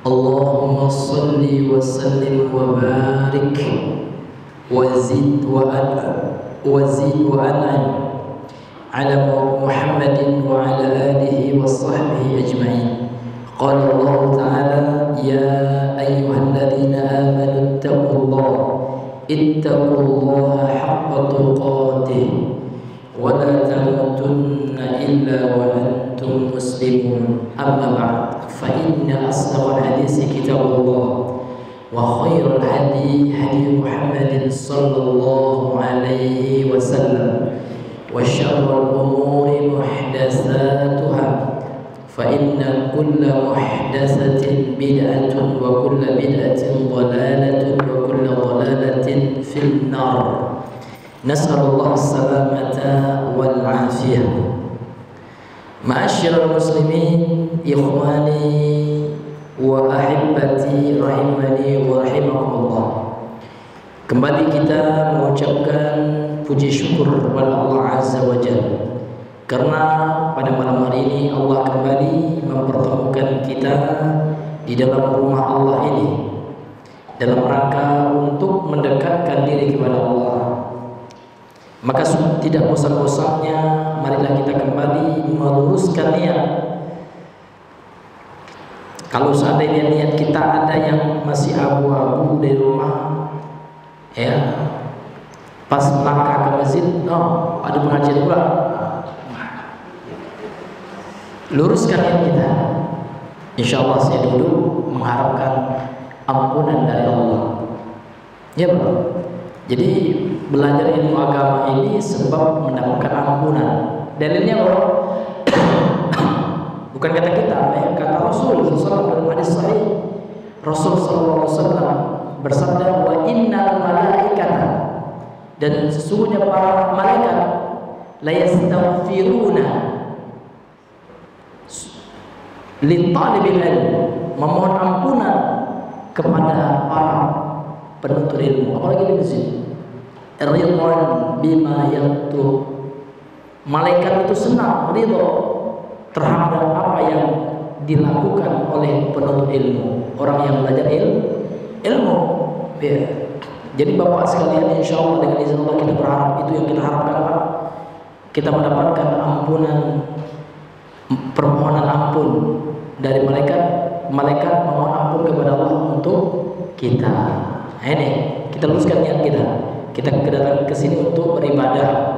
Allahumma salli wa sallim wa barik wa zid wa an'am ala Muhammadin wa ala alihi wa sahbihi ajma'in. Qala Allah Ta'ala, ya ayyuhalladzina amanu ittaqullaha haqqa tuqatih wa la tamutunna illa wa antum muslimun. Amma ba'd, fa inna asdaqal hadits kitabullah wa khairal hadi hadi Muhammadin sallallahu alaihi wasallam wa syarrul umuri muhdatsatuha fa inna kulla muhdatsatin bid'atun wa kulla bid'atin dhalalatun wa kulla dhalalatin fil nar. Nas'alullah as-salamata wal afiyah. Ma'asyiral muslimin, ikhwani wa ahibbati rahimani wa rahimakumullah. Kembali kita mengucapkan puji syukur kepada Allah Azza wa Jalla, karena pada malam hari ini Allah kembali mempertemukan kita di dalam rumah Allah ini dalam rangka untuk mendekatkan diri kepada Allah. Maka tidak bosan-bosannya marilah kita kembali meluruskan niat. Kalau seandainya niat kita ada yang masih abu-abu dari rumah, ya, pas melangkah ke masjid, oh, ada pengajian pula. Luruskan niat kita. Insya Allah saya dulu mengharapkan ampunan dari Allah. Ya, Bro. Jadi belajar ilmu agama ini sebab mendapatkan ampunan. Dalilnya Bro, bukan kata kita, ya, kata Rasul SAW dalam hadis sahih. Rasul SAW bersabda, wa innal malaikata, dan sesungguhnya para malaikat la yastaghfiruna litalibil ilm, memohon ampunan kepada para penuntut ilmu, apalagi di masjid. Ridwan bima yaktub, malaikat itu senang, ridho terhadap apa yang dilakukan oleh penuntut ilmu, orang yang belajar ilmu. Ya. Jadi Bapak sekalian, insya Allah dengan izin Allah kita berharap itu yang kita harapkan, Pak. Kita mendapatkan ampunan, permohonan ampun dari malaikat memohon ampun kepada Allah untuk kita. Nah, ini kita luruskan niat kita. Kita kedatangan ke sini untuk beribadah.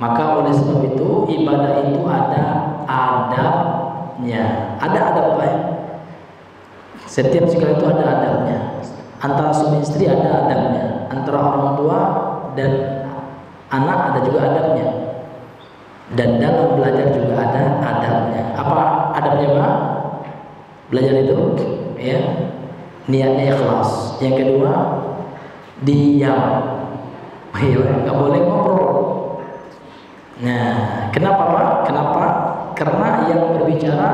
Maka oleh sebab itu ibadah itu ada adabnya. Ada adabnya. Setiap sekali itu ada adabnya. Antara suami istri ada adabnya. Antara orang tua dan anak ada juga adabnya. Dan dalam belajar juga ada adabnya. Apa adabnya, Pak? Belajar itu, ya, niatnya ikhlas. Yang kedua, diam. Nggak boleh ngobrol. Nah, kenapa Pak? Kenapa? Karena yang berbicara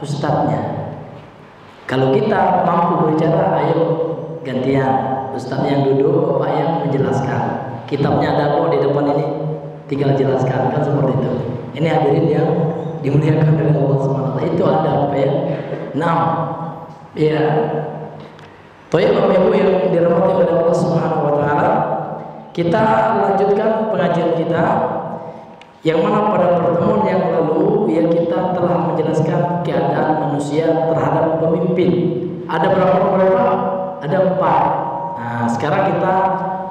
ustadznya. Kalau kita mampu berbicara, ayo gantian. Ustadz yang duduk, Bapak yang menjelaskan. Kitabnya ada kok di depan ini, tinggal jelaskan, kan seperti itu. Ini hadirin yang dimuliakan oleh Allah SWT. Itu ada apa ya? Nah, ya. Toya Bapak Ibu yang dirahmati oleh Allah Subhanahu wa taala, kita lanjutkan pengajian kita yang mana pada pertemuan yang lalu ya kita telah menjelaskan keadaan manusia terhadap pemimpin. Ada berapa beberapa? Ada 4. Nah, sekarang kita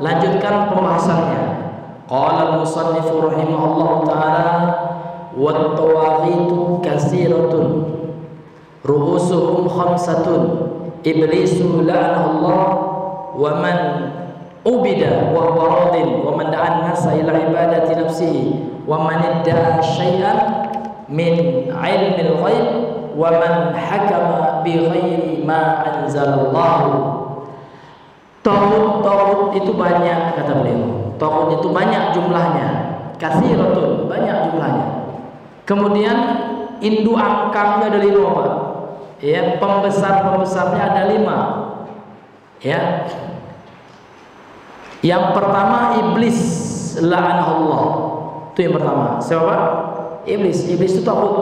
lanjutkan pembahasannya. Qala al-musannif rahimahullahu taala, wat tawaghitu katsiratun ru'usuhum khamsatun iblisu la'anallah wa man ubida wa huwa radin wa man da'a an-nasa ila ibadati nafsihi wa man idda'a syai'an min 'ilmil ghaib wa man hakama bi ghairi ma anzalallahu. Taghut itu banyak, kata beliau. Taghut itu banyak jumlahnya, katsiratun, banyak jumlahnya. Kemudian induk angkatnya ada 5, Pak. Ya, pembesar-pembesarnya ada 5. Ya. Yang pertama iblis, la'anahullah. Itu yang pertama. Siapa? Iblis. Iblis itu takut.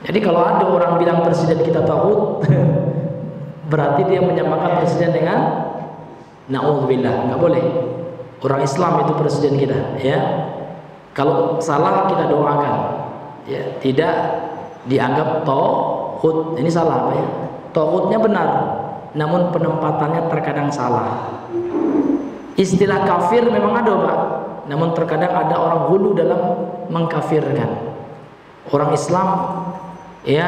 Jadi kalau ada orang bilang presiden kita tauhid, berarti dia menyamakan presiden dengan naudzubillah. Nggak boleh. Orang Islam itu presiden kita, ya. Kalau salah kita doakan, ya. Tidak dianggap tauhid. Ini salah, Pak, ya. Tauhidnya benar, namun penempatannya terkadang salah. Istilah kafir memang ada, Pak, namun terkadang ada orang hulu dalam mengkafirkan orang Islam, ya,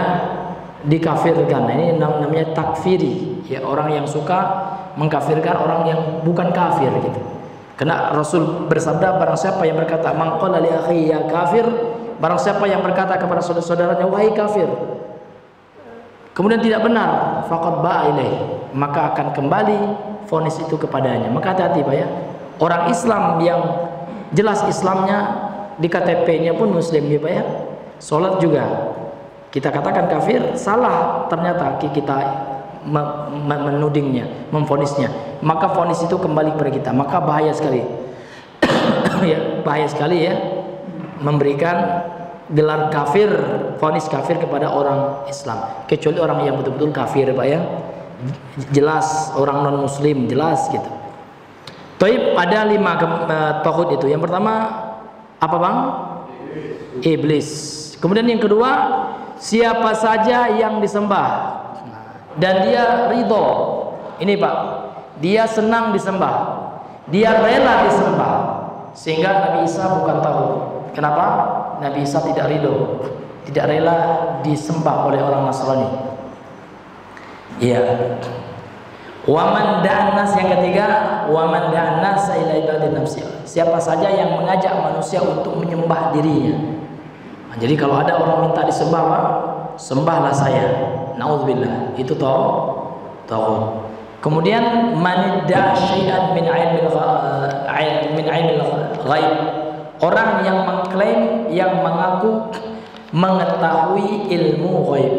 dikafirkan. Ini namanya takfiri, ya, orang yang suka mengkafirkan orang yang bukan kafir gitu. Karena Rasul bersabda, barang siapa yang berkata man qala li akhi ya kafir, barang siapa yang berkata kepada saudara-saudaranya wahai kafir, kemudian tidak benar, faqad ba'a ilaih, maka akan kembali vonis itu kepadanya. Maka hati-hati, Pak, ya. Orang Islam yang jelas Islamnya di KTP-nya pun muslim, ya, Pak, ya. Salat juga kita katakan kafir, salah ternyata kita menudingnya, memvonisnya, maka vonis itu kembali kepada kita. Maka bahaya sekali ya, bahaya sekali, ya, memberikan gelar kafir, vonis kafir kepada orang Islam, kecuali orang yang betul-betul kafir, Pak, ya, jelas orang non muslim, jelas gitu. Taib, ada 5 tauhid itu. Yang pertama apa, Bang? Iblis. Kemudian yang kedua, siapa saja yang disembah dan dia ridho. Ini, Pak, dia senang disembah, dia rela disembah, sehingga Nabi Isa bukan tahu kenapa Nabi Isa tidak ridho, tidak rela disembah oleh orang Nasrani. Iya. Waman da'anas, yang ketiga, waman da'anas ila ibadin nafsi. Siapa saja yang mengajak manusia untuk menyembah dirinya. Nah, jadi kalau ada orang minta disembah, Pak, sembahlah saya. Nauzubillah, itu tauhid. Kemudian manidda syai'an min ilmil ghaib. Orang yang mengklaim, yang mengaku mengetahui ilmu ghaib.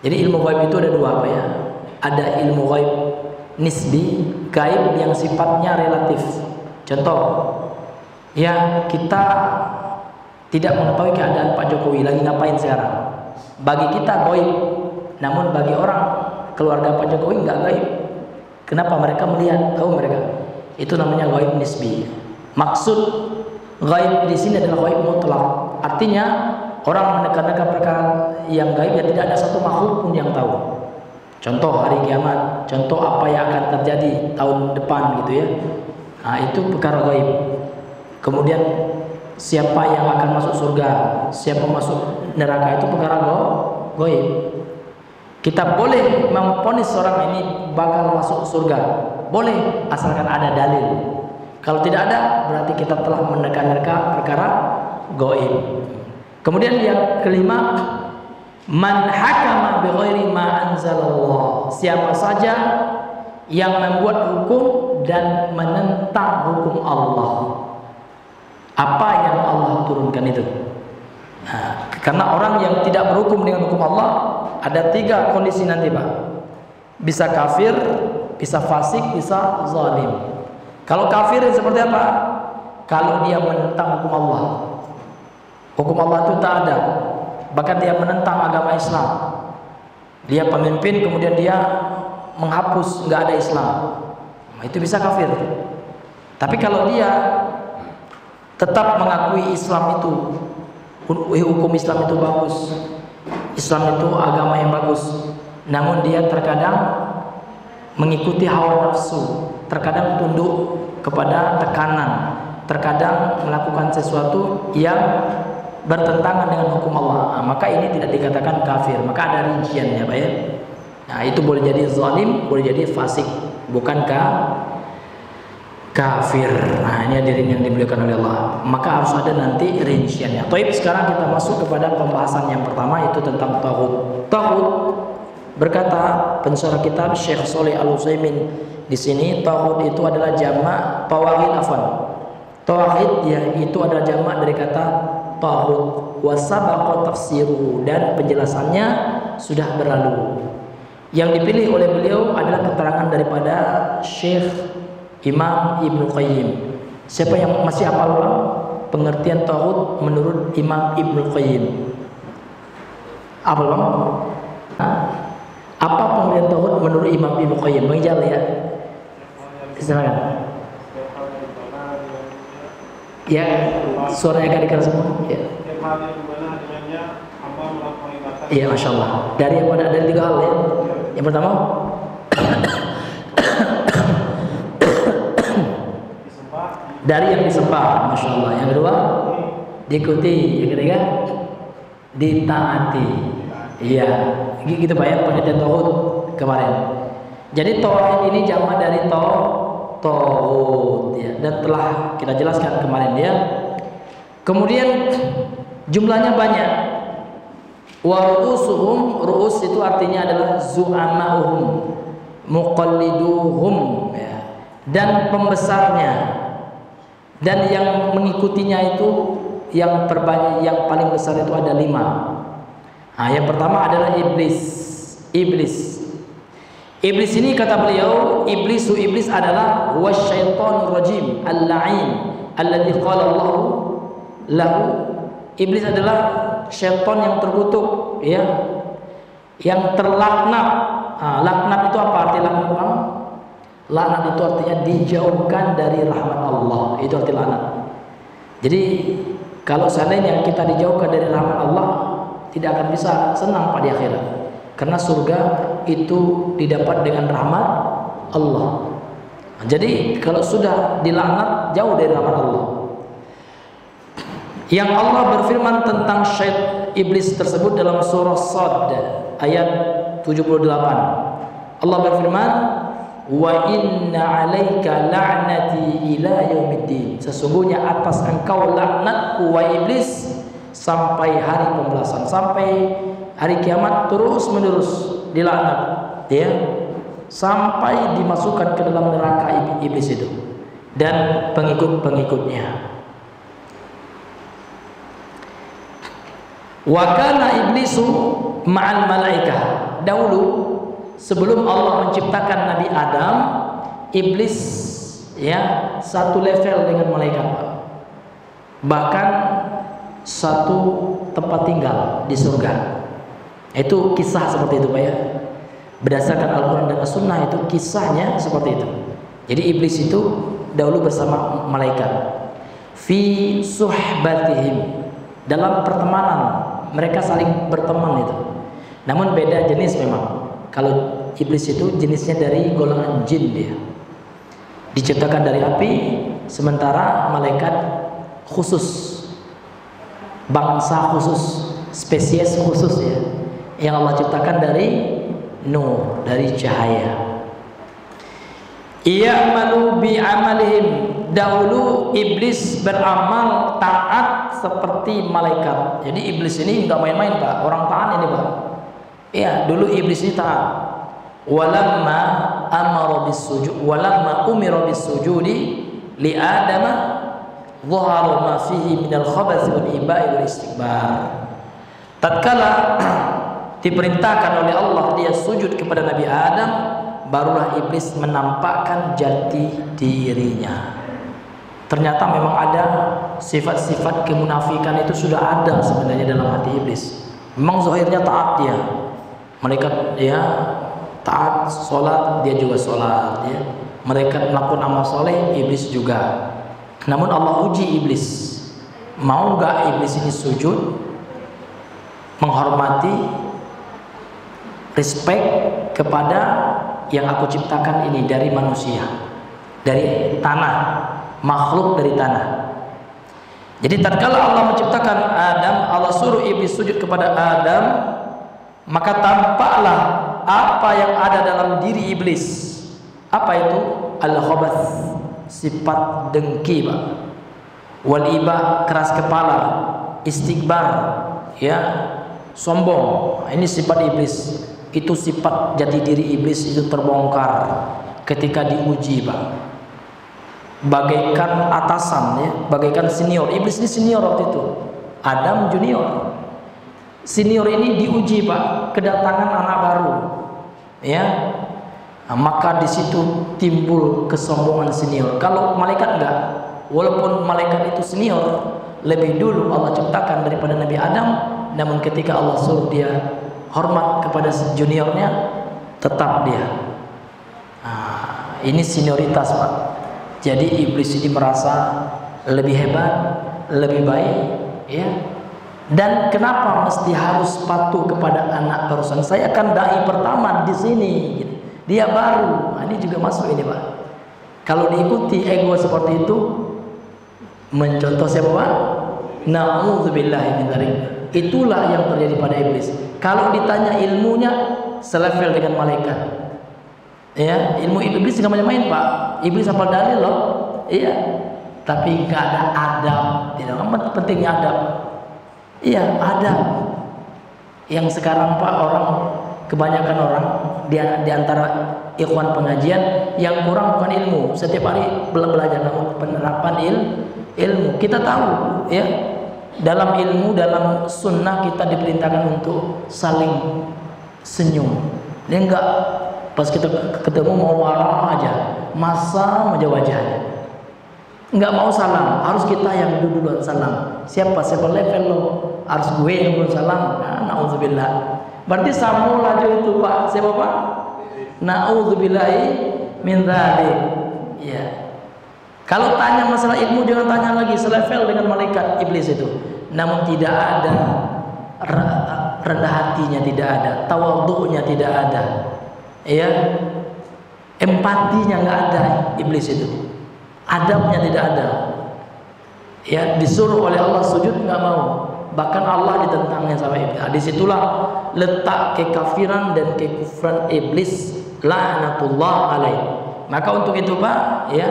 Jadi ilmu ghaib itu ada 2, Pak, ya. Ada ilmu ghaib nisbi, gaib yang sifatnya relatif. Contoh, ya, kita tidak mengetahui keadaan Pak Jokowi lagi ngapain sekarang. Bagi kita gaib, namun bagi orang keluarga Pak Jokowi nggak gaib. Kenapa? Mereka melihat, tahu mereka. Itu namanya gaib nisbi. Maksud gaib di sini adalah gaib mutlak. Artinya orang menekan-nekan perkara yang gaib yang tidak ada satu makhluk pun yang tahu. Contoh hari kiamat, contoh apa yang akan terjadi tahun depan, gitu, ya. Nah, itu perkara gaib. Kemudian siapa yang akan masuk surga, siapa masuk neraka, itu perkara gaib. Kita boleh memvonis orang ini bakal masuk surga, boleh, asalkan ada dalil. Kalau tidak ada, berarti kita telah menerka-nerka perkara gaib. Kemudian yang kelima, man hakama bi ghairi ma anzalallah. Siapa saja yang membuat hukum dan menentang hukum Allah, apa yang Allah turunkan itu. Nah, karena orang yang tidak berhukum dengan hukum Allah, ada 3 kondisi nanti, Pak. Bisa kafir, bisa fasik, bisa zalim. Kalau kafir seperti apa? Kalau dia menentang hukum Allah. Hukum Allah itu tak ada. Bahkan dia menentang agama Islam. Dia pemimpin, kemudian dia menghapus, nggak ada Islam. Nah, itu bisa kafir. Tapi kalau dia tetap mengakui Islam itu, hukum Islam itu bagus, Islam itu agama yang bagus, namun dia terkadang mengikuti hawa nafsu, terkadang tunduk kepada tekanan, terkadang melakukan sesuatu yang bertentangan dengan hukum Allah, maka ini tidak dikatakan kafir. Maka ada rinciannya, Pak, ya. Nah, itu boleh jadi zalim, boleh jadi fasik, bukankah kafir. Nah, ini hadirin yang dimuliakan oleh Allah. Maka harus ada nanti rinciannya. Baik, sekarang kita masuk kepada pembahasan yang pertama, itu tentang tauhid. Tauhid, berkata pensyarah kitab Syekh Shalih Al-Utsaimin di sini, tauhid itu adalah jamak tauhid, tauhid, ya, itu adalah jamak dari kata tauhid, wa sabaqa tafsiruhu, dan penjelasannya sudah berlalu. Yang dipilih oleh beliau adalah keterangan daripada Syekh Imam Ibnu Qayyim. Siapa yang masih hafal pengertian tauhid menurut Imam Ibnu Qayyim? Apa bang? Hah? Apa pengertian tauhid menurut Imam Ibnu Qayyim? Bang Jal ya. Silakan. Ya, suaranya agak dekat semua. Ya. Iya, masya Allah. Dari yang mana? Dari 3 hal ya. Yang pertama, dari yang disembah, masya Allah. Yang kedua, diikuti. Yang ketiga, ditaati. Iya, gitu Pak ya, pengertian tauhid kemarin. Jadi tauhid ini jamak dari tauhid ya, dan telah kita jelaskan kemarin ya. Kemudian jumlahnya banyak. Wa ru'usuhum, ru'us itu artinya adalah zu'ama'uhum, muqalliduhum ya. Dan pembesarnya dan yang mengikutinya itu yang paling besar itu ada 5. Nah, yang pertama adalah iblis. Iblis ini kata beliau, iblis adalah wasyaitonur rajim al-la'in alladzi qala Allah lahu. Iblis adalah syaitan yang terkutuk ya, yang terlaknat. Laknat itu apa arti laknat Bang? Laknat itu artinya dijauhkan dari rahmat Allah. Itu arti laknat. Jadi kalau seandainya kita dijauhkan dari rahmat Allah, tidak akan bisa senang pada akhirat, karena surga itu didapat dengan rahmat Allah. Jadi kalau sudah dilaknat, jauh dari rahmat Allah. Yang Allah berfirman tentang iblis tersebut dalam surah Sad ayat 78. Allah berfirman, wa inna 'alaika la'nati ila yaumiddin. Sesungguhnya atas engkau laknatku wahai iblis sampai hari pembalasan, sampai hari kiamat terus menerus dilaknat ya, sampai dimasukkan ke dalam neraka iblis itu dan pengikut-pengikutnya. Wa kana iblisu ma'al malaikah. Dahulu sebelum Allah menciptakan Nabi Adam, iblis ya satu level dengan malaikat, bahkan satu tempat tinggal di surga. Itu kisah seperti itu Pak ya. Berdasarkan Al-Quran dan As-Sunnah itu kisahnya seperti itu. Jadi iblis itu dahulu bersama malaikat. Fi suhbatihim, dalam pertemanan mereka saling berteman itu. Namun beda jenis memang. Kalau iblis itu jenisnya dari golongan jin dia. Diciptakan dari api, sementara malaikat khusus, bangsa khusus, spesies khusus ya, yang Allah ciptakan dari nur, dari cahaya. I'malu bi amalihim. Dahulu iblis beramal taat seperti malaikat. Jadi iblis ini enggak main-main Pak, orang taat ini Pak. Iya, dulu iblis ini taat. Walamma amara bisujud, walamma umira bisujudi li adama dhahara ma fihi minal khabath wal ibai wal istikbar. Tatkala diperintahkan oleh Allah dia sujud kepada Nabi Adam, barulah iblis menampakkan jati dirinya. Ternyata memang ada sifat-sifat kemunafikan itu sudah ada sebenarnya dalam hati iblis. Memang zahirnya taat dia, mereka ya taat, sholat dia juga sholat ya. Mereka melakukan amal soleh, iblis juga. Namun Allah uji iblis, mau nggak iblis ini sujud, menghormati, respect kepada yang aku ciptakan ini dari manusia, dari tanah, makhluk dari tanah. Jadi tatkala Allah menciptakan Adam, Allah suruh iblis sujud kepada Adam, maka tampaklah apa yang ada dalam diri iblis. Apa itu? Al-khabath, sifat dengki Pak. Wal iba, keras kepala. Istikbar, ya, sombong. Ini sifat iblis. Itu sifat jati diri iblis itu terbongkar ketika diuji Pak. Bagaikan atasan ya, bagaikan senior. Iblis ini senior waktu itu, Adam junior. Senior ini diuji Pak, kedatangan anak baru ya. Nah, maka di situ timbul kesombongan senior. Kalau malaikat enggak, walaupun malaikat itu senior, lebih dulu Allah ciptakan daripada Nabi Adam, namun ketika Allah suruh dia hormat kepada juniornya, tetap dia. Nah, ini senioritas, Pak. Jadi iblis ini merasa lebih hebat, lebih baik, ya. Dan kenapa mesti harus patuh kepada anak barusan? Saya kan dai pertama di sini, gitu. Dia baru. Nah, ini juga masuk ini, Pak. Kalau diikuti ego seperti itu, mencontoh siapa, Pak? Na'udzubillahi min dzalik. Itulah yang terjadi pada iblis. Kalau ditanya ilmunya, selevel dengan malaikat. Ya, ilmu iblis nggak main-main, Pak. Iblis hafal dalil loh. Iya. Tapi nggak ada adab. Tidak amat pentingnya adab. Iya, adab. Yang sekarang, Pak, kebanyakan orang di antara ikhwan pengajian yang kurang bukan ilmu. Setiap hari belajar, namun penerapan ilmu. Kita tahu, ya, dalam ilmu, dalam sunnah kita diperintahkan untuk saling senyum. Dia enggak pas kita ketemu mau marah aja, masam aja wajahnya. Enggak mau salam, harus kita yang duluan salam. Siapa level lo, harus gue yang duluan salam. Nah, na'udzubillah. Berarti samu laju itu, Pak. Siapa, Pak? Na'udzubillahi min dzalik. Ya. Kalau tanya masalah ilmu, jangan tanya lagi, selevel dengan malaikat iblis itu. Namun tidak ada rendah hatinya, tidak ada tawadhu'nya, tidak ada, ya, empatinya nggak ada iblis itu, adabnya tidak ada, ya. Disuruh oleh Allah sujud nggak mau, bahkan Allah ditentangnya sama iblis. Disitulah letak kekafiran dan kekufuran iblis, laknatullah alaih. Maka untuk itu, Pak, ya,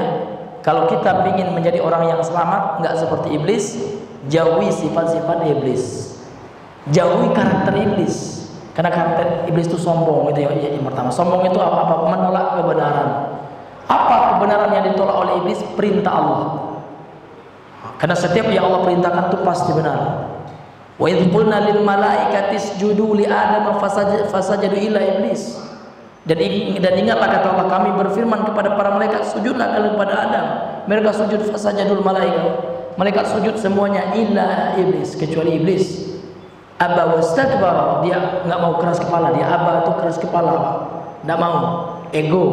kalau kita ingin menjadi orang yang selamat, nggak seperti iblis, jauhi sifat-sifat iblis, jauhi karakter iblis. Karena karakter iblis itu sombong, itu yang pertama. Sombong itu apa? Menolak kebenaran. Apa kebenaran yang ditolak oleh iblis? Perintah Allah. Karena setiap yang Allah perintahkan itu pasti benar. Wa idz qulna lil malaikati isjudu li Adam fasajadu illa iblis. Dan ingatlah kata Allah, kami berfirman kepada para malaikat, sujudlah kalian kepada Adam. Mereka sujud, fasajadul malaikat. Malaikat sujud semuanya illa iblis, kecuali iblis. Aba wastakbara, dia nggak mau keras kepala. Dia aba itu keras kepala, nggak mau, ego.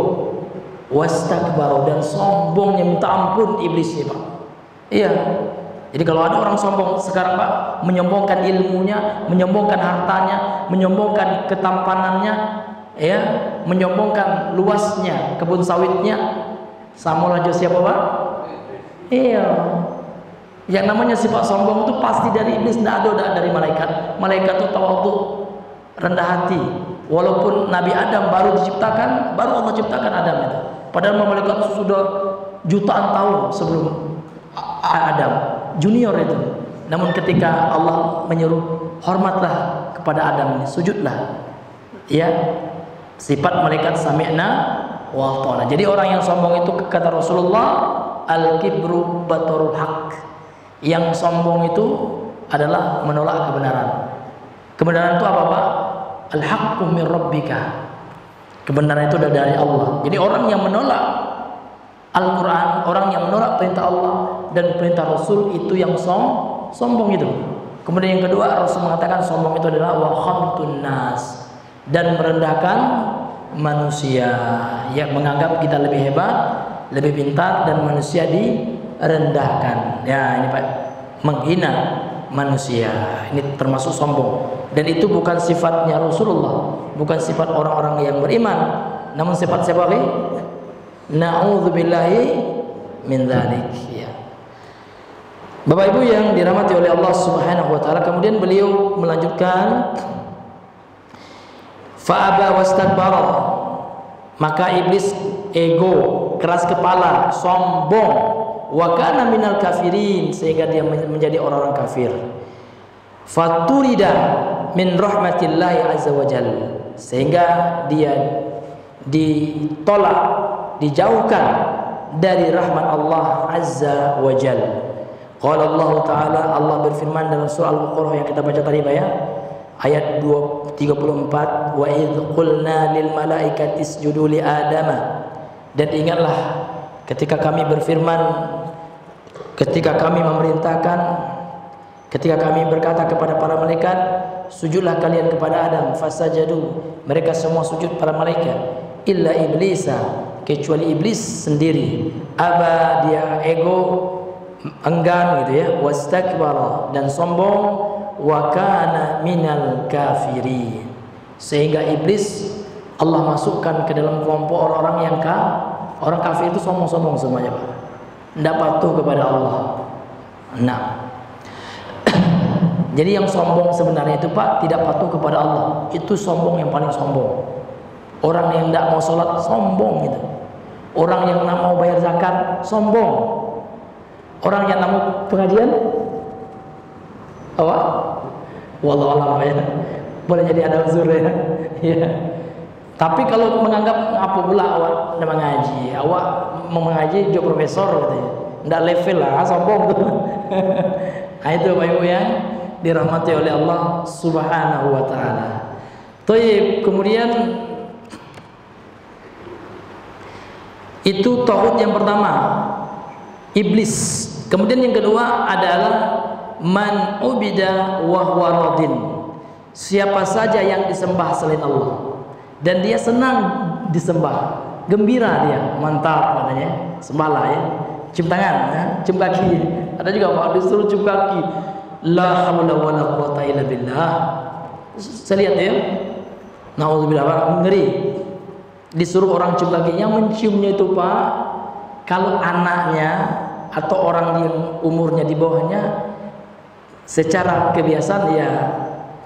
Wastakbara, dan sombongnya minta ampun iblisnya, Pak. Iya. Jadi kalau ada orang sombong sekarang, Pak, menyombongkan ilmunya, menyombongkan hartanya, menyombongkan ketampanannya, ya, menyombongkan luasnya kebun sawitnya, sama aja siapa, Pak? Iya. Yang namanya sifat sombong itu pasti dari iblis, tidak ada dari malaikat. Malaikat itu tawadhu, rendah hati. Walaupun Nabi Adam baru diciptakan, baru Allah ciptakan Adam itu. Padahal malaikat sudah jutaan tahun sebelum Adam, junior itu. Namun ketika Allah menyuruh, hormatlah kepada Adam ini, sujudlah. Ya. Sifat malaikat sami'na wa ata'na. Jadi orang yang sombong itu, kata Rasulullah, al-kibru batarul haq. Yang sombong itu adalah menolak kebenaran. Kebenaran itu apa, Pak? Al-haqqu min rabbika. Kebenaran itu dari Allah. Jadi orang yang menolak Al-Quran, orang yang menolak perintah Allah dan perintah Rasul, itu yang sombong itu. Kemudian yang kedua, Rasul mengatakan sombong itu adalah wa khamtun nas, dan merendahkan manusia, yang menganggap kita lebih hebat, lebih pintar, dan manusia direndahkan. Ya, ini Pak, menghina manusia, ini termasuk sombong. Dan itu bukan sifatnya Rasulullah, bukan sifat orang-orang yang beriman, namun sifat siapa? Na'udzubillahi min dzalik. Ya. Bapak Ibu yang dirahmati oleh Allah Subhanahu wa taala, kemudian beliau melanjutkan, fa'aba wastakbara, maka iblis ego, keras kepala, sombong, wa kana minal kafirin, sehingga dia menjadi orang-orang kafir. Faturida min rahmatillahi azza wajalla, sehingga dia ditolak, dijauhkan dari rahmat Allah azza wajalla. Qala Allah taala, Allah berfirman dalam surah Al-Baqarah yang kita baca tadi, ya, ayat 34, wa idz qulna lil malaikati isjudu li adama, dan ingatlah ketika kami berfirman, ketika kami memerintahkan Ketika kami berkata kepada para malaikat, sujudlah kalian kepada Adam, fasajadu, mereka semua sujud para malaikat, illa iblisa, kecuali iblis sendiri, aba, dia ego, enggan gitu ya, wastakbara, dan sombong, wa kana minal kafirin, sehingga iblis Allah masukkan ke dalam kelompok orang-orang yang orang kafir. Itu sombong-sombong semuanya, Pak, tidak patuh kepada Allah. Nah, jadi yang sombong sebenarnya itu, Pak, tidak patuh kepada Allah. Itu sombong yang paling sombong. Orang yang tidak mau sholat, sombong gitu. Orang yang tidak mau bayar zakat, sombong. Orang yang tidak mau pengajian, apa? Wallahualam, ya. Boleh jadi ada uzur ya. Ya. Tapi kalau menganggap apa pula awak tidak mengaji, awak mau mengaji juga profesor katanya. Tidak level lah, sombong tuh. Nah, itu Bapak Ibu yang dirahmati oleh Allah Subhanahu wa taala. Thayyib, kemudian itu tauhid yang pertama, iblis. Kemudian yang kedua adalah man ubida wa huwa radin. Siapa saja yang disembah selain Allah dan dia senang disembah, gembira dia, mantap katanya, sembahlah ya. Cium tangan, ya, cium kaki. Ada juga Pak disuruh cium kaki. La haula wala quwata illa billah. Saya lihat ya. Nauzubillah, ngeri. Disuruh orang cium kakinya, menciumnya itu Pak, kalau anaknya atau orang yang umurnya di bawahnya, secara kebiasaan ya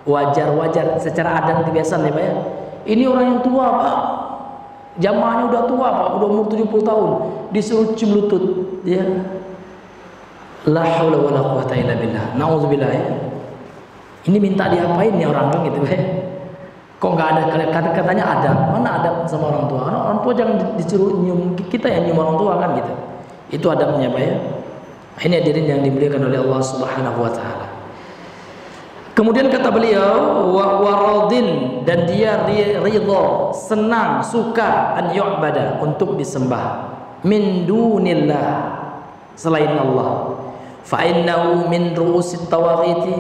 wajar-wajar, secara adat kebiasaan ya Pak ya. Ini orang yang tua Pak, jamaahnya udah tua Pak, udah umur 70 tahun, disuruh cium lutut dia. La haula wala quwata illa billah. Nauzubillah ya. Ini minta diapain nih orang kan gitu ya. Kok nggak ada katanya ada. Mana ada sama orang tua? Orang tua jangan disuruh nyium, kita yang nyium orang tua kan gitu. Itu adabnya Pak ya. Ini hadirin yang dimuliakan oleh Allah Subhanahu wa taala. Kemudian kata beliau, wa waradin, dan dia ridha, senang, suka an yu'bada, untuk disembah min dunillah, selain Allah. Fa innahu min ru'usit tawaghiti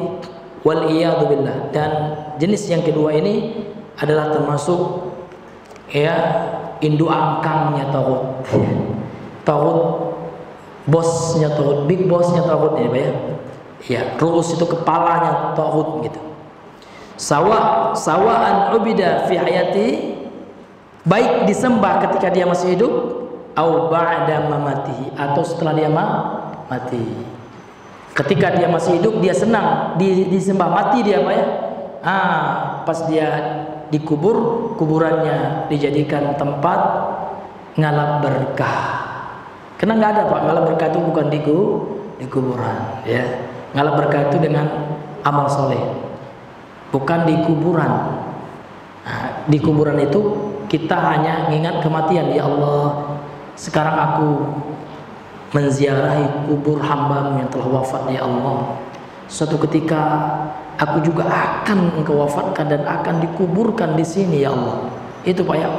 wal iyadu billah. Dan jenis yang kedua ini adalah termasuk ya induk angkangnya taghut. Taghut, bosnya taghut, big bossnya taghut ya Pak ya. Ya, ru'us itu kepalanya taghut gitu. Sawa'an ubida fi hayati, baik disembah ketika dia masih hidup, au ba'da mamatihi, atau setelah dia mati. Ketika dia masih hidup dia senang disembah, mati dia Pak ya. Pas dia dikubur, kuburannya dijadikan tempat ngalap berkah. Karena nggak ada Pak, ngalap berkah itu bukan di kuburan ya. Ngalap berkah itu dengan amal soleh, bukan di kuburan. Di kuburan itu kita hanya mengingat kematian. Ya Allah, sekarang aku menziarahi kubur hambamu yang telah wafat. Ya Allah, suatu ketika aku juga akan engkau wafatkan dan akan dikuburkan di sini. Ya Allah, itu Pak ya.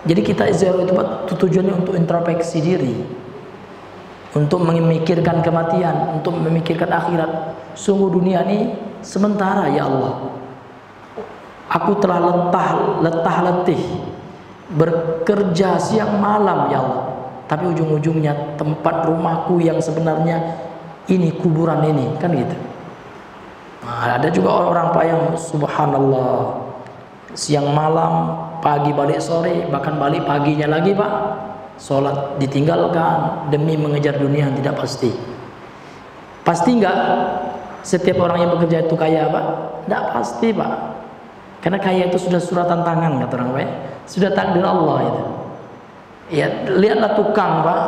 Jadi kita ziarah itu Pak, tujuannya untuk introspeksi diri, untuk memikirkan kematian, untuk memikirkan akhirat. Sungguh dunia ini sementara ya Allah. Aku telah letah letih bekerja siang malam ya Allah, tapi ujung-ujungnya tempat rumahku yang sebenarnya ini kuburan ini, kan gitu. Ada juga orang-orang Pak yang subhanallah, siang malam, pagi balik sore, bahkan balik paginya lagi Pak, sholat ditinggalkan demi mengejar dunia yang tidak pasti. Pasti enggak setiap orang yang bekerja itu kaya Pak? Tidak pasti Pak. Karena kaya itu sudah suratan tangan kata orang Pak, sudah takdir Allah itu. Ya lihatlah tukang Pak,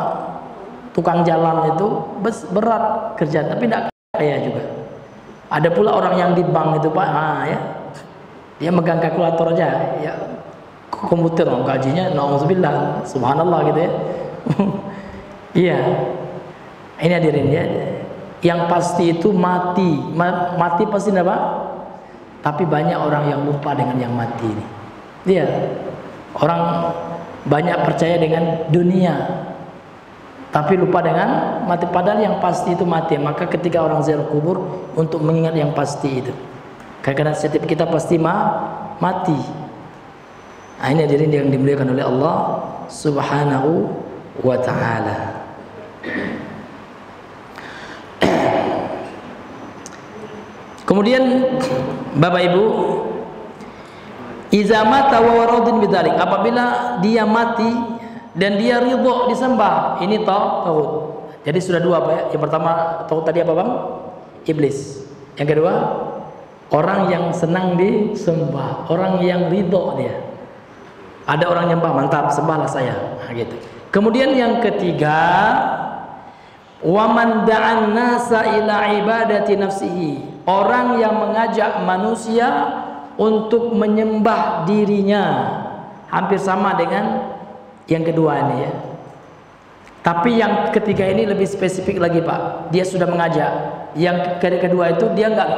tukang jalan itu berat kerja tapi tidak kaya juga. Ada pula orang yang di bank itu Pak, ya dia megang kalkulator aja, ya komputer, gajinya nauzubillah, subhanallah gitu ya. Iya, ini hadirin ya. Yang pasti itu mati pasti enggak Pak? Tapi banyak orang yang lupa dengan yang mati ini. Iya, orang banyak percaya dengan dunia. tapi lupa dengan mati, padahal yang pasti itu mati. Maka ketika orang ziarah kubur untuk mengingat yang pasti itu, karena setiap kita pasti mati. Nah, ini hadirin yang dimuliakan oleh Allah Subhanahu wa ta'ala. Kemudian Bapak Ibu, iza mata wa waradin bidzalik, apabila dia mati dan dia ridho disembah, ini tauhid. Jadi sudah dua Pak ya. Yang pertama tauhid tadi apa Bang? Iblis. Yang kedua, orang yang senang disembah, orang yang ridho dia. Ada orang nyembah, mantap, sembahlah saya. Nah, gitu. Kemudian yang ketiga, wa man da'an nasa ila ibadati nafsihi, orang yang mengajak manusia untuk menyembah dirinya. Hampir sama dengan yang kedua ini ya. Tapi yang ketiga ini lebih spesifik lagi Pak. Dia sudah mengajak. Yang kedua itu dia nggak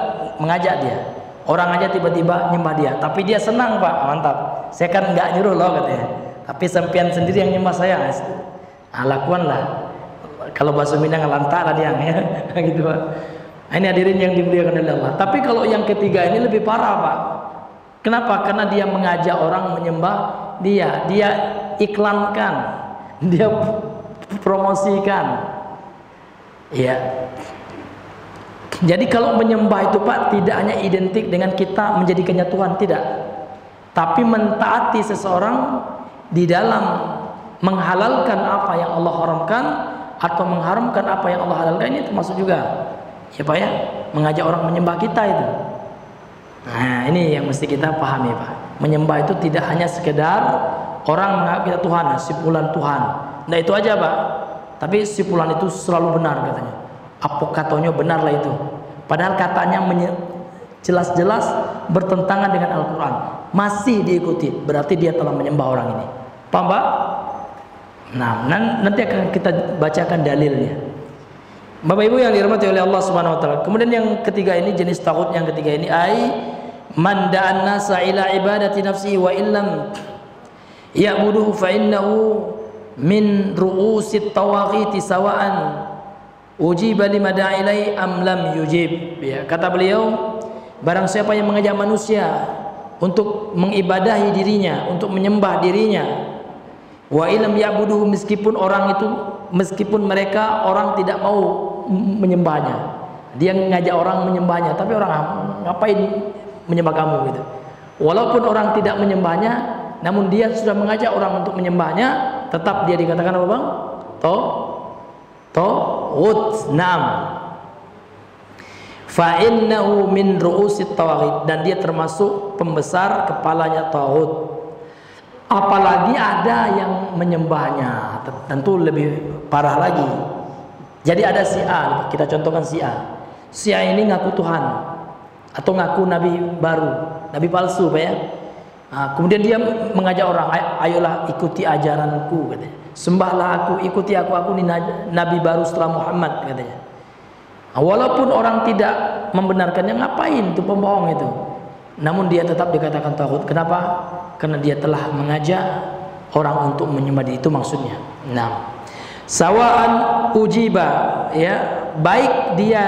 mengajak dia. Orang aja tiba-tiba nyembah dia. Tapi dia senang Pak, mantap. Saya kan nggak nyuruh loh katanya. Tapi sampean sendiri yang nyembah saya. Nah, lakukanlah. Kalau bahasa Minang lantak lah dia ya. Gitu Pak. Ini hadirin yang dimuliakan oleh Allah. Tapi kalau yang ketiga ini lebih parah Pak. Kenapa? Karena dia mengajak orang menyembah dia. Dia iklankan. Dia promosikan. Ya. Jadi kalau menyembah itu Pak tidak hanya identik dengan kita menjadikannya Tuhan, tidak. Tapi mentaati seseorang di dalam menghalalkan apa yang Allah haramkan atau mengharamkan apa yang Allah halalkan, ini termasuk juga. Ya Pak ya, mengajak orang menyembah kita itu. Nah, ini yang mesti kita pahami Pak. Menyembah itu tidak hanya sekedar orang menganggap kita Tuhan, si fulan Tuhan. Nah itu aja Pak. Tapi si fulan itu selalu benar katanya. Apokatonya benar lah itu. Padahal katanya jelas-jelas bertentangan dengan Al-Quran. Masih diikuti, berarti dia telah menyembah orang ini. Paham Pak? Nah, nanti akan kita bacakan dalilnya. Bapak Ibu yang dirahmati oleh Allah Subhanahu wa taala. Kemudian yang ketiga ini, jenis taghut yang ketiga ini, man da'an nasa ila ibadati nafsihi wa illam ya'buduhu fa innahu min ru'usit tawaghiti sawa'an ujiba lima da'a ilai am lam yujib. Ya, kata beliau, barang siapa yang mengajak manusia untuk mengibadahi dirinya, untuk menyembah dirinya, wa illam ya'buduhu, meskipun mereka orang tidak mau menyembahnya, dia ngajak orang menyembahnya, tapi orang ngapain menyembah kamu gitu. Walaupun orang tidak menyembahnya, namun dia sudah mengajak orang untuk menyembahnya, tetap dia dikatakan apa Bang? Taghut. Naam. Fa innahu min ru'usit tawaghit, dan dia termasuk pembesar kepalanya taghut. Apalagi ada yang menyembahnya, tentu lebih parah lagi. Jadi ada si A, kita contohkan si A. Si A ini ngaku Tuhan atau ngaku nabi baru, nabi palsu Pak ya. Nah, kemudian dia mengajak orang, ayolah ikuti ajaranku katanya. Sembahlah aku, ikuti aku ini nabi baru setelah Muhammad katanya. Nah, walaupun orang tidak membenarkannya, ngapain itu pembohong itu. Namun dia tetap dikatakan taghut. Kenapa? Karena dia telah mengajak orang untuk menyembah dia, itu maksudnya. Nah, sawa'an ujiba, ya, baik dia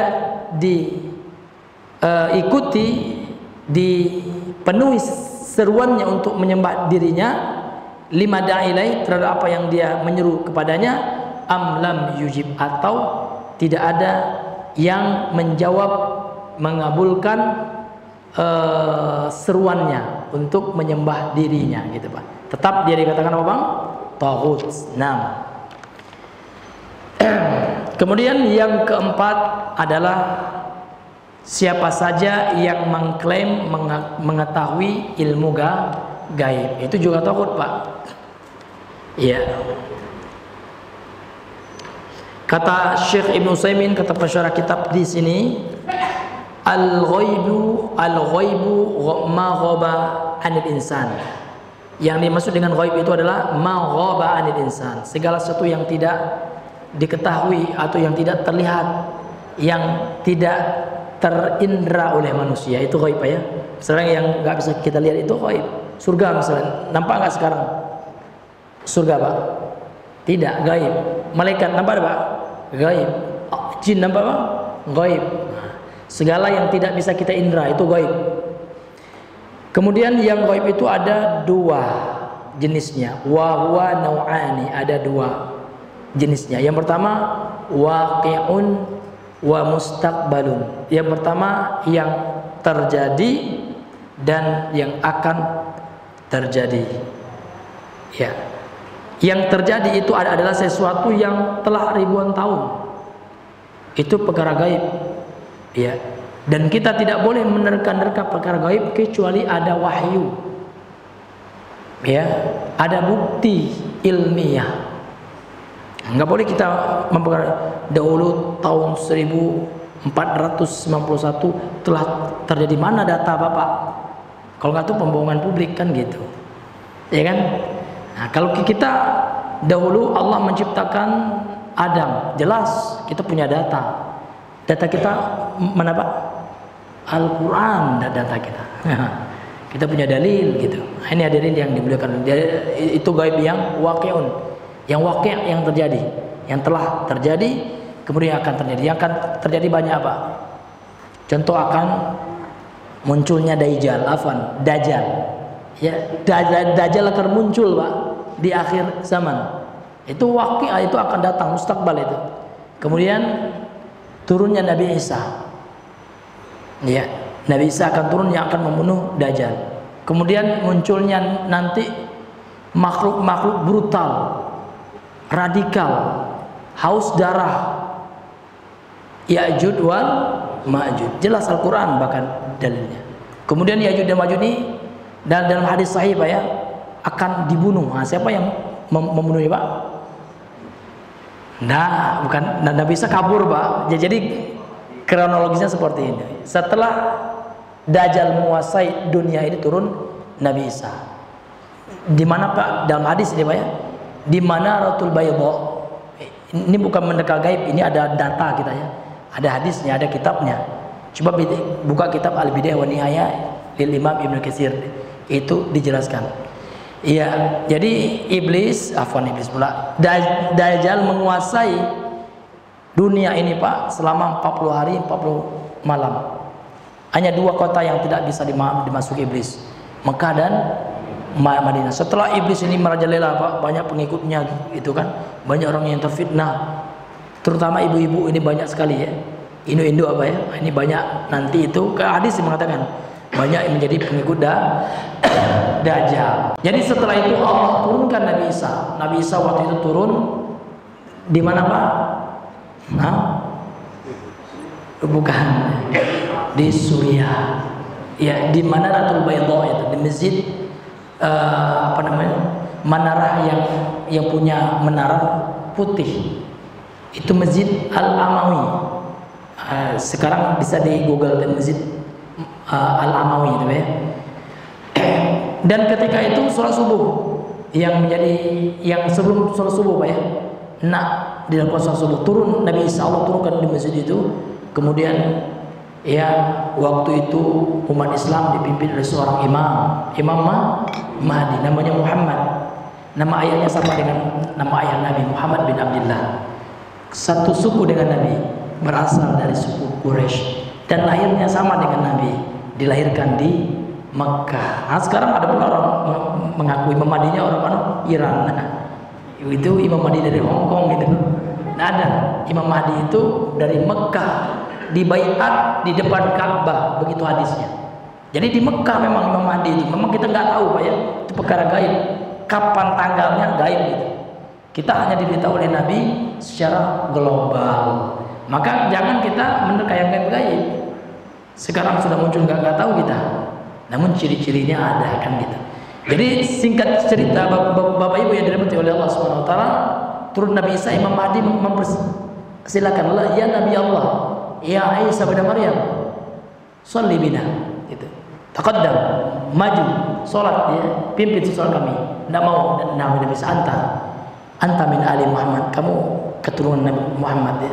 diikuti, dipenuhi seruannya untuk menyembah dirinya, lima da'ilai, terhadap apa yang dia menyeru kepadanya, am lam yujib, atau tidak ada yang menjawab, mengabulkan seruannya untuk menyembah dirinya gitu Pak. Tetap dia dikatakan apa Bang? Taghut. Nah. Kemudian yang keempat adalah siapa saja yang mengklaim mengetahui ilmu gaib. Itu juga taghut Pak. Iya. Kata Syekh Ibn Utsaimin, kata pensyarah kitab di sini, al-ghaibu ma ghaba 'anil insan. Yang dimaksud dengan ghaib itu adalah ma ghaba 'anil insan, segala sesuatu yang tidak diketahui atau yang tidak terlihat, yang tidak terindra oleh manusia, itu ghaib ya. Misalnya yang nggak bisa kita lihat itu ghaib. Surga misalnya, nampak nggak sekarang? Surga Pak? Tidak, gaib. Malaikat nampak apa? Gaib. Jin nampak apa? Gaib. Segala yang tidak bisa kita indra itu gaib. Kemudian yang gaib itu ada dua jenisnya. Wa huwa nau'ani, ada dua jenisnya. Yang pertama waqi'un wa mustaqbalun. Yang pertama yang terjadi dan yang akan terjadi. Ya. Yang terjadi itu adalah sesuatu yang telah ribuan tahun. Itu perkara gaib. Ya. Dan kita tidak boleh menerka-nerka perkara gaib kecuali ada wahyu. Ya, ada bukti ilmiah. Enggak boleh kita dahulu tahun 1491 telah terjadi, mana data Bapak? Kalau nggak itu pembohongan publik kan gitu. Ya kan? Nah, kalau kita dahulu Allah menciptakan Adam, jelas kita punya data. Data kita mana Pak? Al-Quran data kita. Kita punya dalil gitu. Ini hadirin yang dimuliakan. Itu gaib yang waqi'un, yang waqi', yang terjadi, yang telah terjadi, kemudian akan terjadi. Yang akan terjadi banyak apa? Contoh akan munculnya Dajjal, Dajjal. Ya, Dajjal akan muncul Pak di akhir zaman. Itu waqi', itu akan datang, mustaqbal itu. Kemudian turunnya Nabi Isa. Ya, Nabi Isa akan turun yang akan membunuh Dajjal. Kemudian munculnya nanti makhluk-makhluk brutal, radikal, haus darah, Ya'juj wal Ma'juj. Jelas Al-Quran bahkan dalilnya. Kemudian Ya'juj dan Ma'juj ini dan dalam hadis sahih Pak ya, akan dibunuh. Nah, siapa yang membunuhnya Pak? Nah, bukan Nabi Isa kabur Pak. Jadi kronologisnya seperti ini. Setelah Dajjal menguasai dunia ini, turun Nabi Isa. Di mana Pak? Dalam hadis ini Pak ya. Di mana Ratul Bayda. Ini bukan mendekat gaib, ini ada data kita ya. Ada hadisnya, ada kitabnya. Coba buka kitab Al-Bidayah wa Nihayah lil Imam Ibnu Katsir. Itu dijelaskan. Iya, jadi iblis pula. Dajjal menguasai dunia ini Pak selama 40 hari 40 malam. Hanya dua kota yang tidak bisa dimasuki iblis, Mekah dan Madinah. Setelah iblis ini merajalela Pak, banyak pengikutnya itu kan, banyak orang yang terfitnah. Terutama ibu-ibu ini banyak sekali ya. Indo apa ya? Ini banyak nanti itu ke hadis mengatakan banyak yang menjadi pengikut Dajjal. Jadi setelah itu Allah turunkan Nabi Isa. Nabi Isa waktu itu turun di mana Pak? Nah, bukan di Suriah. Ya, di mana Ratul Bayda itu, di masjid menara yang punya menara putih. Itu Masjid Al-Amawi. Sekarang bisa di Google dan Masjid Al-Amawi itu ya. Dan ketika itu sholat subuh yang sebelum sholat subuh Pak ya, di dalam sholat subuh turun Nabi Isa, Allah turunkan di masjid itu. Kemudian ya waktu itu umat Islam dipimpin oleh seorang Imam Mahdi, namanya Muhammad. Nama ayahnya sama dengan nama ayah Nabi, Muhammad bin Abdullah. Satu suku dengan Nabi, berasal dari suku Quraisy dan lahirnya sama dengan Nabi, dilahirkan di Mekah. Nah, sekarang ada pula orang mengakui Imam Mahdinya orang mana? Iran. Itu Imam Mahdi dari Hong Kong gitu. Nah, ada Imam Mahdi itu dari Mekah, dibaiat di depan Ka'bah, begitu hadisnya. Jadi di Mekah memang Imam Mahdi itu. Memang kita nggak tahu Pak ya, itu perkara gaib. Kapan tanggalnya gaib gitu. Kita hanya diberitahu oleh Nabi secara global. Maka jangan kita menerka yang gaib-gaib. Sekarang sudah muncul nggak tahu kita. Namun ciri-cirinya ada kan gitu. Jadi singkat cerita Bapak Ibu yang dirahmati oleh Allah Subhanahu wa taala, turun Nabi Isa, Imam Mahdi mempersilakan Allah, ya Nabi Allah, ya Isa bin Maryam, sholli bina gitu. Taqaddam, maju, salat ya, pimpin salat kami. Enggak mau Nabi Isa anta min ali Muhammad, kamu keturunan Nabi Muhammad ya.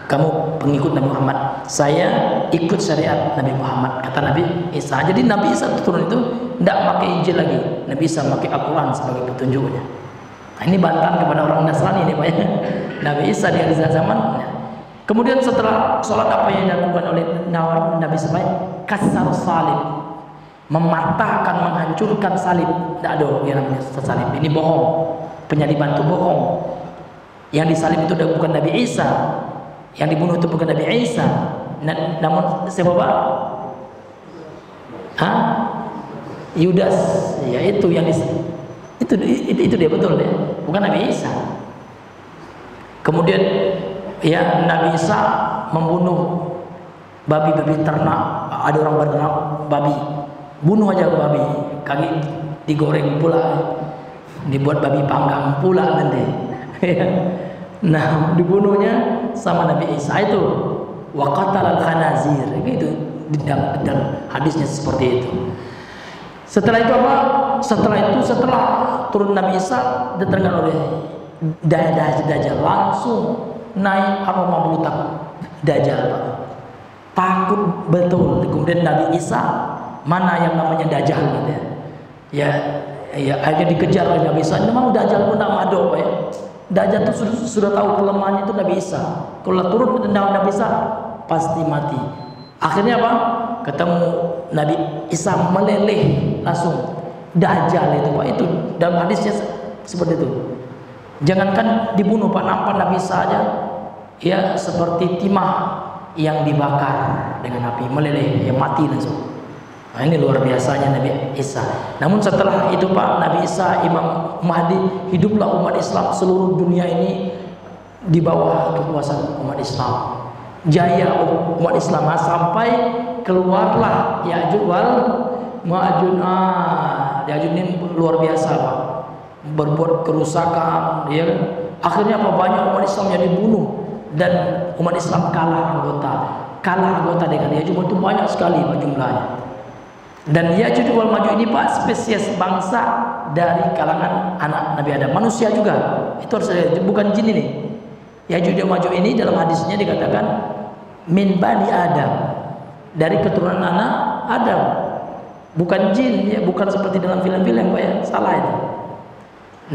Kamu pengikut Nabi Muhammad, saya ikut syariat Nabi Muhammad, kata Nabi Isa. Jadi Nabi Isa turun itu tidak pakai Injil lagi, Nabi Isa pakai Al-Quran sebagai petunjuknya. Nah, ini bantahan kepada orang Nasrani ini Pak ya. Nabi Isa di akhir zaman. Kemudian setelah sholat apa yang dilakukan oleh Nabi Isa? Kasar salib, mematahkan, menghancurkan salib. Tidak ada yang namanya salib. Ini bohong, penyaliban itu bohong. Yang disalib itu bukan Nabi Isa, yang dibunuh itu bukan Nabi Isa. Namun siapa Pak? Hah? Yudas. Ya itu yang itu dia betul ya, bukan Nabi Isa. Kemudian ya Nabi Isa membunuh babi-babi ternak. Ada orang beternak babi, bunuh aja babi, kaki digoreng pula, dibuat babi panggang pula nanti. Nah, dibunuhnya sama Nabi Isa itu. Wa qatalal khanazir, gitu di dalam hadisnya seperti itu. Setelah itu apa? Setelah turun Nabi Isa, datangkan oleh Dajjal, langsung naik aroma melutak Dajjal. Takut betul. Kemudian Nabi Isa, mana yang namanya Dajjal gitu ya. Ya akhirnya dikejar oleh Nabi Isa. Memang Dajjal pun tidak mado ya. Dajjal itu sudah tahu kelemahannya itu Nabi Isa. Kalau turun ke Nabi Isa pasti mati. Akhirnya apa? Ketemu Nabi Isa meleleh langsung. Dajjal itu Pak, itu dalam hadisnya seperti itu. Jangankan dibunuh Pak, nampak Nabi Isa aja ya seperti timah yang dibakar dengan api, meleleh, ya mati langsung. Nah, ini luar biasanya Nabi Isa. Namun setelah itu Pak, Nabi Isa Imam Mahdi, hiduplah umat Islam. Seluruh dunia ini di bawah kekuasaan umat Islam. Jaya umat Islam sampai keluarlah Ya'juj wal Ma'juj. Ya'juj ini luar biasa Pak, berbuat kerusakan ya kan. Akhirnya apa, banyak umat Islam yang dibunuh dan umat Islam kalah anggota dengan Ya'juj itu banyak sekali Pak jumlahnya. Dan Ya'juj wal Ma'juj ini Pak spesies bangsa dari kalangan anak Nabi Adam, manusia juga. Itu harus ada, bukan jin ini. Ya'juj wal Ma'juj ini dalam hadisnya dikatakan min bani Adam, dari keturunan anak Adam, bukan jin ya, bukan seperti dalam film-film Pak ya, salah itu.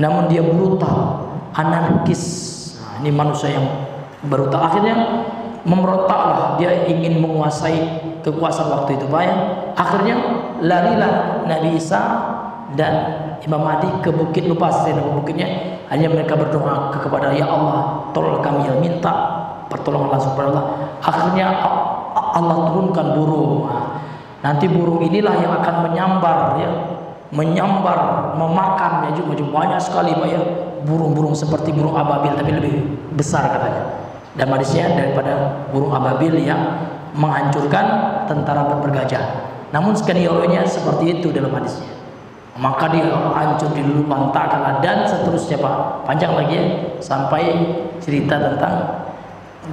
Namun dia brutal, anarkis. Nah, ini manusia yang brutal. Akhirnya memberontaklah, dia ingin menguasai kekuasaan waktu itu Pak ya. Akhirnya larilah Nabi Isa dan Imam Mahdi ke bukit, lupa saya nama bukitnya. Hanya mereka berdoa kepada ya Allah, tolong kami, yang minta pertolongan langsung kepada Allah. Akhirnya Allah turunkan burung. Nah, nanti burung inilah yang akan menyambar ya, memakan ya, juga banyak sekali Pak ya, burung-burung seperti burung ababil tapi lebih besar katanya. Dan hadisnya daripada burung ababil yang menghancurkan tentara bergajah. Namun skenario-nya seperti itu dalam hadisnya. Maka dia hancur, diluluh-lantakkan dan seterusnya Pak. Panjang lagi ya, sampai cerita tentang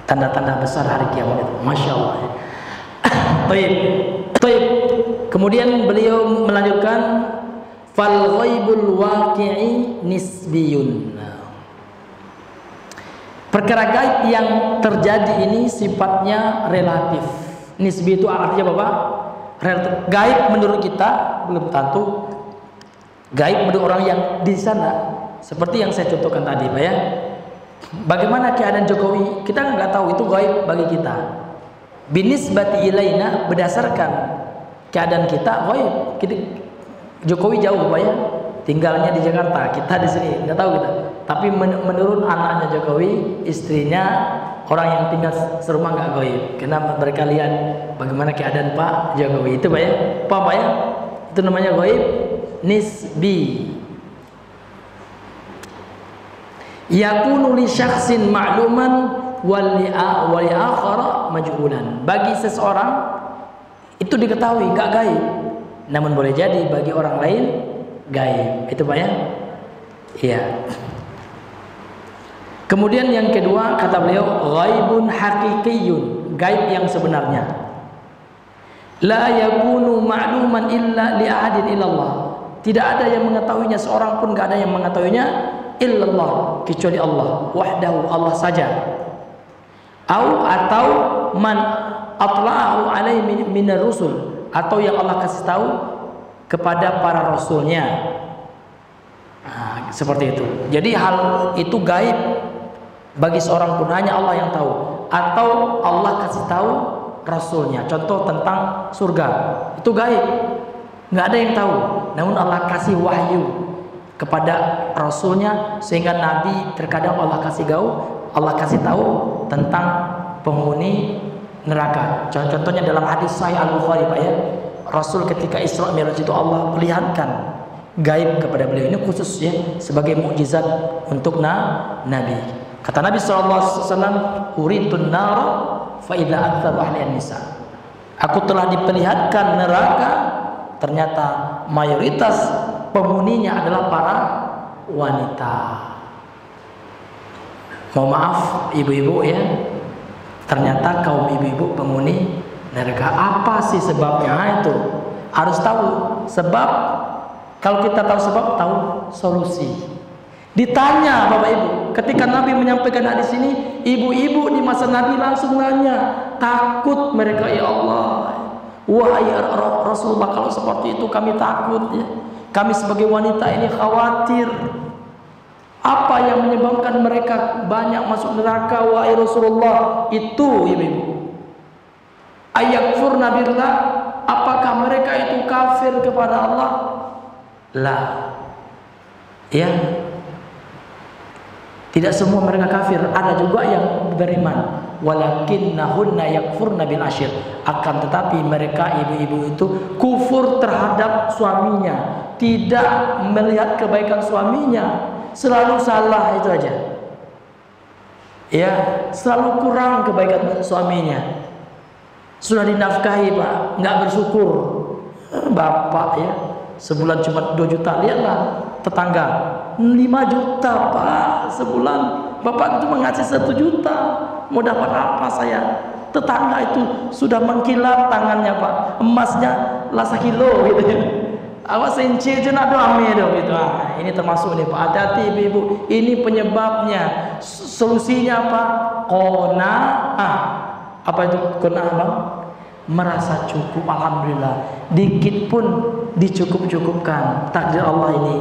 tanda-tanda besar hari kiamat itu. Masya Allah. Baik. Kemudian beliau melanjutkan fal ghaibul waqi'i nisbiyun. Perkara gaib yang terjadi ini sifatnya relatif. Nisbi itu artinya Bapak, relatif. Gaib menurut kita belum tentu gaib menurut orang yang di sana. Seperti yang saya contohkan tadi Pak ya. Bagaimana keadaan Jokowi, kita nggak tahu, itu gaib bagi kita. Binisbati ilaina, berdasarkan keadaan kita gaib. Jokowi jauh Pak ya, tinggalnya di Jakarta, kita di sini nggak tahu kita. Tapi menurut anaknya Jokowi, istrinya, orang yang tinggal serumah nggak gaib, karena mereka lihat bagaimana keadaan Pak Jokowi. Itu Pak ya, Pak ya, itu namanya gaib nisbi. Yakunu li syakhsin ma'luman wal akhara majhulan. Bagi seseorang itu diketahui nggak gaib, namun boleh jadi bagi orang lain gaib. Itu Pak ya. Iya. Kemudian yang kedua kata beliau ghaibun haqiqiyyun, gaib yang sebenarnya. La yakunu ma'luman illa li ahadin illallah. Tidak ada yang mengetahuinya, seorang pun enggak ada yang mengetahuinya illallah, kecuali Allah wahdahu, Allah saja. Atau man atla'ahu alaihi minar rusul, atau yang Allah kasih tahu kepada para rasulnya. Nah, seperti itu. Jadi hal itu gaib bagi seorang pun, hanya Allah yang tahu, atau Allah kasih tahu Rasulnya. Contoh tentang surga, itu gaib, nggak ada yang tahu. Namun Allah kasih wahyu kepada Rasulnya, sehingga Nabi terkadang Allah kasih tahu tentang penghuni neraka. Contohnya dalam hadis Sahih Al-Bukhari, Pak ya, Rasul ketika Isra Mi'raj itu Allah perlihatkan gaib kepada beliau. Ini khusus ya, sebagai mukjizat untuk Nabi. Kata Nabi SAW, uritun nara fa idza aktsaru ahlihan nisa. Aku telah diperlihatkan neraka, ternyata mayoritas penghuninya adalah para wanita. Mohon maaf ibu-ibu ya, ternyata kaum ibu-ibu penghuni neraka. Apa sih sebabnya? Itu harus tahu sebab. Kalau kita tahu sebab, tahu solusi. Ditanya Bapak Ibu, ketika Nabi menyampaikan hadis ini, ibu-ibu di masa Nabi langsung nanya, takut mereka, ya Allah, wahai Rasulullah, kalau seperti itu kami takut ya. Kami sebagai wanita ini khawatir. Apa yang menyebabkan mereka banyak masuk neraka, wahai Rasulullah? Itu ibu-ibu, ayakfurna billah, apakah mereka itu kafir kepada Allah? Lah, ya, tidak semua mereka kafir. Ada juga yang beriman. Walakinnahunna yakfurna bil ashir. Akan tetapi mereka ibu-ibu itu kufur terhadap suaminya, tidak melihat kebaikan suaminya, selalu salah, itu aja. Ya, selalu kurang kebaikan suaminya. Sudah dinafkahi Pak, nggak bersyukur. Bapak ya, sebulan cuma 2 juta. Lihatlah tetangga 5 juta Pak sebulan. Bapak itu mengasih 1 juta, mau dapat apa saya? Tetangga itu sudah mengkilat tangannya Pak, emasnya lah 1 kilo gitu ya. Awas senci aja nak doa gitu. Ah, ini termasuk nih Pak. Hati-hati ibu-ibu, ini penyebabnya. Solusinya apa? Qanaah. Apa itu qanaah Bang? Merasa cukup, alhamdulillah, dikit pun dicukup-cukupkan. Takdir Allah ini,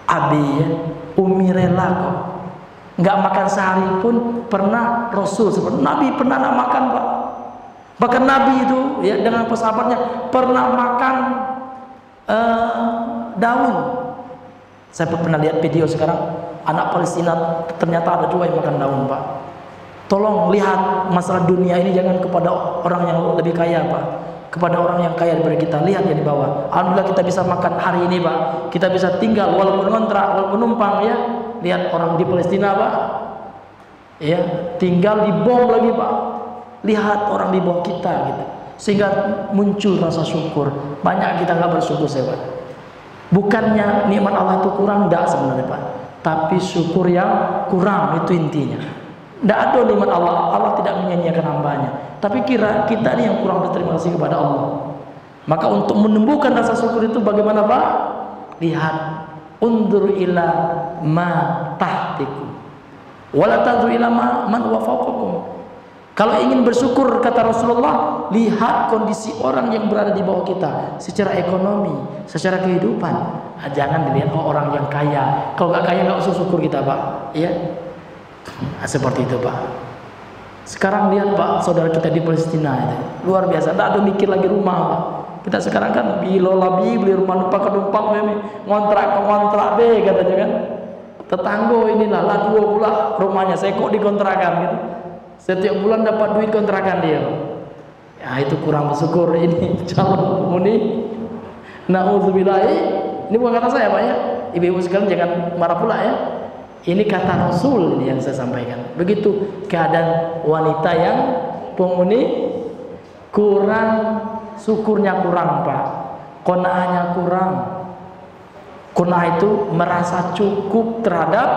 abi ya, umi rela kok, nggak makan sehari pun pernah. Rasul seperti Nabi pernah nak makan Pak, bahkan Nabi itu ya dengan sahabatnya pernah makan daun. Saya pernah lihat video sekarang, anak Palestina ternyata ada juga yang makan daun Pak. Tolong lihat masalah dunia ini jangan kepada orang yang lebih kaya Pak, kepada orang yang kaya daripada kita. Lihat yang di bawah. Alhamdulillah kita bisa makan hari ini Pak, kita bisa tinggal walaupun kontrak, walaupun numpang ya. Lihat orang di Palestina Pak, ya tinggal di bom lagi Pak. Lihat orang di bawah kita gitu, sehingga muncul rasa syukur. Banyak kita nggak bersyukur saya Pak. Bukannya nikmat Allah itu kurang, enggak sebenarnya Pak, tapi syukur yang kurang, itu intinya. Tidak ada nikmat Allah, Allah tidak menyanyiakan hambanya. Tapi kira kita ini yang kurang berterima kasih kepada Allah. Maka untuk menumbuhkan rasa syukur itu bagaimana Pak? Lihat, undur ila ma tahtikum, wala tanzur ila man huwa fawqakum. Kalau ingin bersyukur kata Rasulullah, lihat kondisi orang yang berada di bawah kita secara ekonomi, secara kehidupan. Jangan dilihat orang yang kaya. Kalau nggak kaya nggak usah syukur kita Pak. Ya. Nah, seperti itu Pak. Sekarang lihat Pak, saudara kita di Palestina itu luar biasa, tak ada mikir lagi rumah Pak. Kita sekarang kan beli rumah numpang ngontrak ke kontrak be katanya kan. Tetanggo inilah lah 2 bulan rumahnya saya kok dikontrakan gitu. Setiap bulan dapat duit kontrakan dia. Ya itu kurang bersyukur ini calon penghuni. Nauzubillah. Ini bukan kata saya Pak ya. Ibu-ibu sekalian jangan marah pula ya. Ini kata Rasul yang saya sampaikan. Begitu keadaan wanita yang penghuni, kurang syukurnya kurang Pak, qanaahnya kurang. Qanaah itu merasa cukup terhadap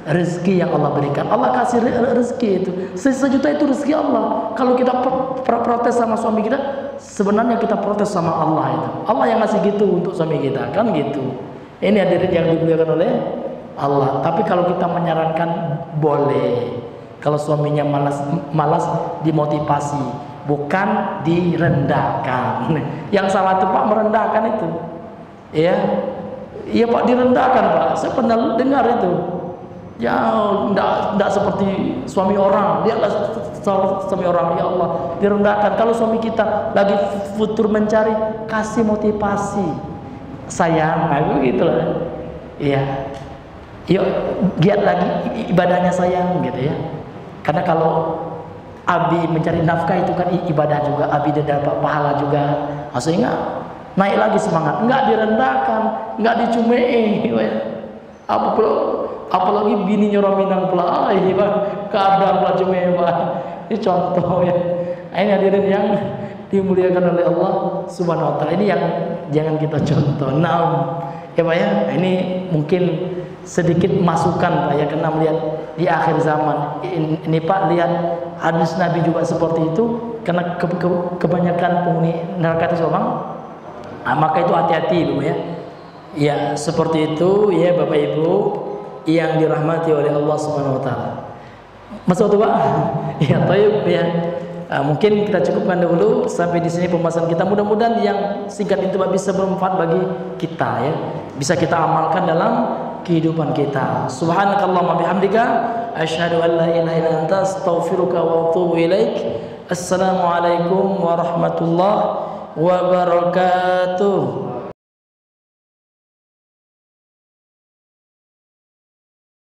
rezeki yang Allah berikan. Allah kasih rezeki itu 1 juta, itu rezeki Allah. Kalau kita protes sama suami kita, sebenarnya kita protes sama Allah itu. Allah yang ngasih gitu untuk suami kita, kan gitu. Ini hadirin yang dimuliakan oleh Allah. Tapi kalau kita menyarankan boleh. Kalau suaminya malas dimotivasi, bukan direndahkan. Yang salah itu Pak, merendahkan itu. Ya. Iya Pak, direndahkan Pak. Saya pernah dengar itu. Ya, enggak seperti suami orang. Lihatlah suami orang, ya Allah, direndahkan. Kalau suami kita lagi futur mencari, kasih motivasi. Sayang, nah gitu lah. Iya. Yuk, giat lagi ibadahnya sayang gitu ya. Karena kalau abi mencari nafkah itu kan ibadah juga, abi dapat pahala juga. Maksudnya naik lagi semangat, enggak direndahkan, enggak dicumei gitu ya. Apalagi bini nyorominan pula, Pak, kadang pula cumei Pak. Ini contoh ya. Ini hadirin yang dimuliakan oleh Allah Subhanahu wa taala. Ini yang jangan kita contoh. Nah, ya Pak ya, ini mungkin sedikit masukan Pak ya, karena melihat di akhir zaman ini Pak, lihat hadis Nabi juga seperti itu, karena kebanyakan penghuni neraka itu seorang, maka itu hati-hati Bu ya. Ya seperti itu ya Bapak Ibu yang dirahmati oleh Allah Subhanahu wa taala. Masuk tuh Pak? Ya tayyib ya. Mungkin kita cukupkan dulu sampai di sini pembahasan kita. Mudah-mudahan yang singkat itu Pak bisa bermanfaat bagi kita ya. Bisa kita amalkan dalam kehidupan kita. Subhanakallahumma bihamdika asyhadu an la ilaha illa anta astaghfiruka wa atubu ilaik. Assalamualaikum warahmatullahi wabarakatuh.